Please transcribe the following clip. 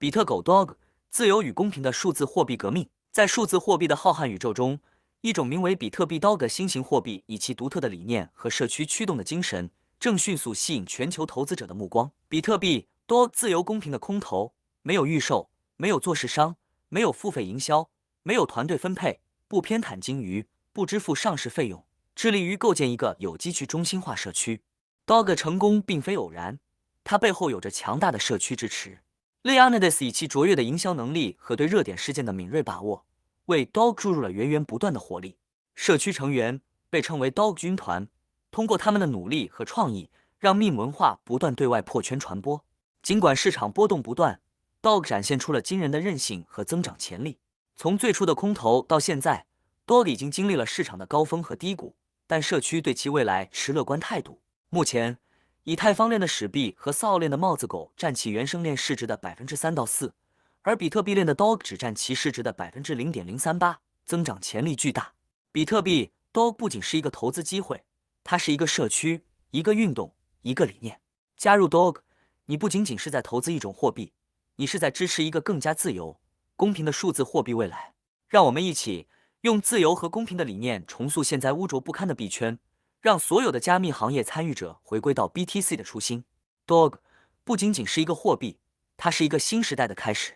比特狗 Dog， 自由与公平的数字货币革命。在数字货币的浩瀚宇宙中，一种名为比特币 Dog 的新型货币，以其独特的理念和社区驱动的精神，正迅速吸引全球投资者的目光。比特币 Dog 自由公平的空投，没有预售，没有做市商，没有付费营销，没有团队分配，不偏袒鲸鱼，不支付上市费用，致力于构建一个有机去中心化社区。Dog 成功并非偶然，它背后有着强大的社区支持。Leonidas 以其卓越的营销能力和对热点事件的敏锐把握，为 Dog 注入了源源不断的活力。社区成员被称为 Dog 军团，通过他们的努力和创意，让 meme 文化不断对外破圈传播。尽管市场波动不断， Dog 展现出了惊人的韧性和增长潜力。从最初的空投到现在， Dog 已经经历了市场的高峰和低谷，但社区对其未来持乐观态度。目前，以太坊链的史币和SOL链的帽子狗占其原生链市值的3%到4%，而比特币链的 Dog 只占其市值的0.038%，增长潜力巨大。比特币 Dog 不仅是一个投资机会，它是一个社区、一个运动、一个理念。加入 Dog， 你不仅仅是在投资一种货币，你是在支持一个更加自由、公平的数字货币未来。让我们一起用自由和公平的理念重塑现在污浊不堪的币圈，让所有的加密行业参与者回归到 BTC 的初心。Dog 不仅仅是一个货币，它是一个新时代的开始。